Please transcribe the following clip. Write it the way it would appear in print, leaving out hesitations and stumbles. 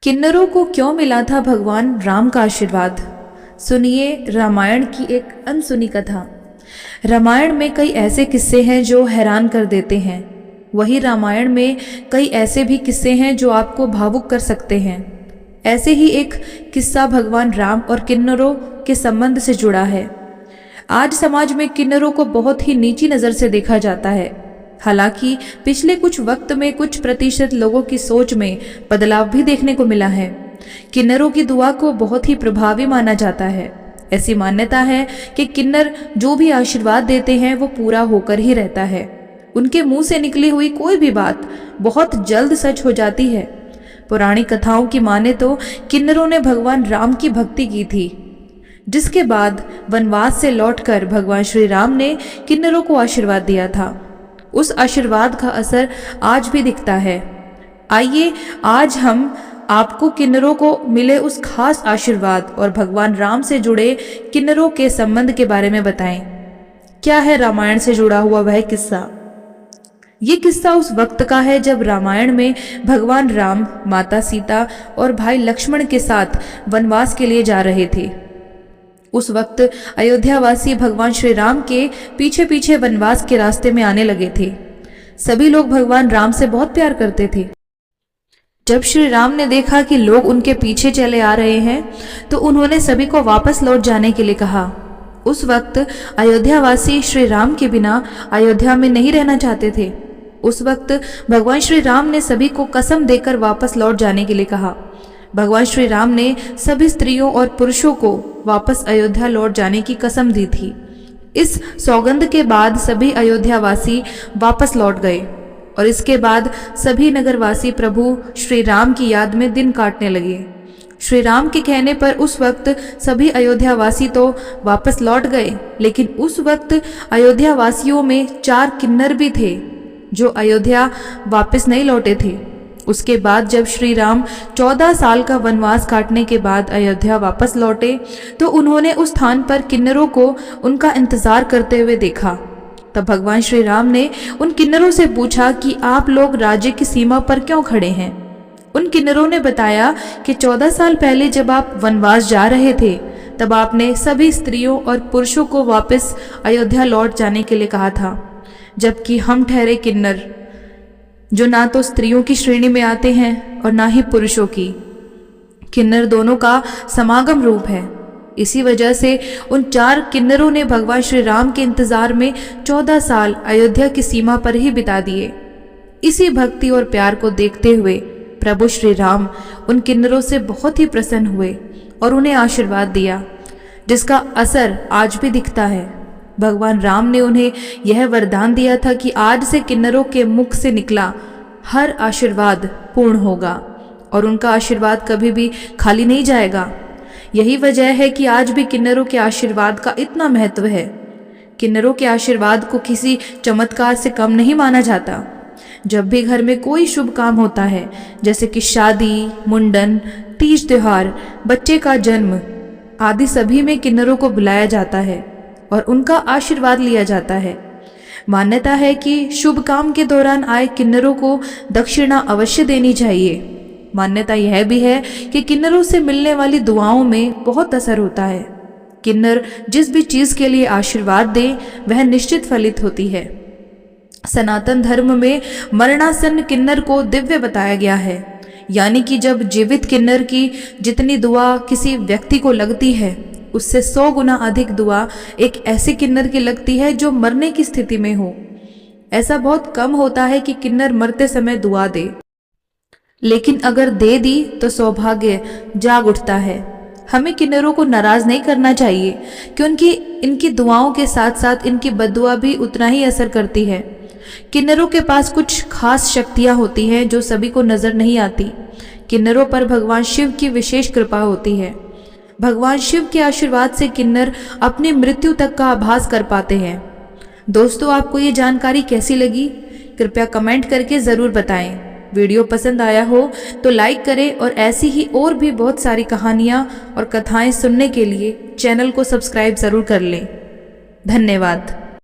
किन्नरों को क्यों मिला था भगवान राम का आशीर्वाद? सुनिए रामायण की एक अनसुनी कथा। रामायण में कई ऐसे किस्से हैं जो हैरान कर देते हैं। वही रामायण में कई ऐसे भी किस्से हैं जो आपको भावुक कर सकते हैं। ऐसे ही एक किस्सा भगवान राम और किन्नरों के संबंध से जुड़ा है। आज समाज में किन्नरों को बहुत ही नीची नज़र से देखा जाता है। हालांकि पिछले कुछ वक्त में कुछ प्रतिशत लोगों की सोच में बदलाव भी देखने को मिला है। किन्नरों की दुआ को बहुत ही प्रभावी माना जाता है। ऐसी मान्यता है कि किन्नर जो भी आशीर्वाद देते हैं वो पूरा होकर ही रहता है। उनके मुंह से निकली हुई कोई भी बात बहुत जल्द सच हो जाती है। पुरानी कथाओं की माने तो किन्नरों ने भगवान राम की भक्ति की थी, जिसके बाद वनवास से लौटकर भगवान श्री राम ने किन्नरों को आशीर्वाद दिया था। उस आशीर्वाद का असर आज भी दिखता है। आइए आज हम आपको किन्नरों को मिले उस खास आशीर्वाद और भगवान राम से जुड़े किन्नरों के संबंध के बारे में बताएं। क्या है रामायण से जुड़ा हुआ वह किस्सा? ये किस्सा उस वक्त का है जब रामायण में भगवान राम, माता सीता और भाई लक्ष्मण के साथ वनवास के लिए जा रहे थे। उस वक्त अयोध्यावासी भगवान श्री राम के पीछे पीछे वनवास के रास्ते में आने लगे थे। सभी लोग भगवान राम से बहुत प्यार करते थे। जब श्री राम ने देखा कि लोग उनके पीछे चले आ रहे हैं तो उन्होंने सभी को वापस लौट जाने के लिए कहा। उस वक्त अयोध्यावासी श्री राम के बिना अयोध्या में नहीं रहना चाहते थे। उस वक्त भगवान श्री राम ने सभी को कसम देकर वापस लौट जाने के लिए कहा। भगवान श्री राम ने सभी स्त्रियों और पुरुषों को वापस अयोध्या लौट जाने की कसम दी थी। इस सौगंध के बाद सभी अयोध्यावासी वापस लौट गए और इसके बाद सभी नगरवासी प्रभु श्री राम की याद में दिन काटने लगे। श्री राम के कहने पर उस वक्त सभी अयोध्यावासी तो वापस लौट गए, लेकिन उस वक्त अयोध्यावासियों में 4 किन्नर भी थे जो अयोध्या वापस नहीं लौटे थे। उसके बाद जब श्री राम 14 साल का वनवास काटने के बाद अयोध्या वापस लौटे तो उन्होंने उस स्थान पर किन्नरों को उनका इंतजार करते हुए देखा। तब भगवान श्री राम ने उन किन्नरों से पूछा कि आप लोग राज्य की सीमा पर क्यों खड़े हैं? उन किन्नरों ने बताया कि 14 साल पहले जब आप वनवास जा रहे थे तब आपने सभी स्त्रियों और पुरुषों को वापस अयोध्या लौट जाने के लिए कहा था, जबकि हम ठहरे किन्नर जो ना तो स्त्रियों की श्रेणी में आते हैं और ना ही पुरुषों की। किन्नर दोनों का समागम रूप है। इसी वजह से उन 4 किन्नरों ने भगवान श्री राम के इंतजार में 14 साल अयोध्या की सीमा पर ही बिता दिए। इसी भक्ति और प्यार को देखते हुए प्रभु श्री राम उन किन्नरों से बहुत ही प्रसन्न हुए और उन्हें आशीर्वाद दिया, जिसका असर आज भी दिखता है। भगवान राम ने उन्हें यह वरदान दिया था कि आज से किन्नरों के मुख से निकला हर आशीर्वाद पूर्ण होगा और उनका आशीर्वाद कभी भी खाली नहीं जाएगा। यही वजह है कि आज भी किन्नरों के आशीर्वाद का इतना महत्व है। किन्नरों के आशीर्वाद को किसी चमत्कार से कम नहीं माना जाता। जब भी घर में कोई शुभ काम होता है, जैसे कि शादी, मुंडन, तीज त्योहार, बच्चे का जन्म आदि, सभी में किन्नरों को बुलाया जाता है और उनका आशीर्वाद लिया जाता है। मान्यता है कि शुभ काम के दौरान आए किन्नरों को दक्षिणा अवश्य देनी चाहिए। मान्यता यह भी है कि किन्नरों से मिलने वाली दुआओं में बहुत असर होता है। किन्नर जिस भी चीज के लिए आशीर्वाद दे वह निश्चित फलित होती है। सनातन धर्म में मरणासन्न किन्नर को दिव्य बताया गया है, यानी कि जब जीवित किन्नर की जितनी दुआ किसी व्यक्ति को लगती है उससे 100 गुना अधिक दुआ एक ऐसे किन्नर की लगती है जो मरने की स्थिति में हो। ऐसा बहुत कम होता है कि किन्नर मरते समय दुआ दे, लेकिन अगर दे दी तो सौभाग्य जाग उठता है। हमें किन्नरों को नाराज नहीं करना चाहिए, क्योंकि इनकी दुआओं के साथ साथ इनकी बद्दुआ भी उतना ही असर करती है। किन्नरों के पास कुछ खास शक्तियां होती हैं जो सभी को नजर नहीं आती। किन्नरों पर भगवान शिव की विशेष कृपा होती है। भगवान शिव के आशीर्वाद से किन्नर अपनी मृत्यु तक का आभास कर पाते हैं। दोस्तों, आपको ये जानकारी कैसी लगी? कृपया कमेंट करके ज़रूर बताएं। वीडियो पसंद आया हो तो लाइक करें और ऐसी ही और भी बहुत सारी कहानियाँ और कथाएं सुनने के लिए चैनल को सब्सक्राइब ज़रूर कर लें। धन्यवाद।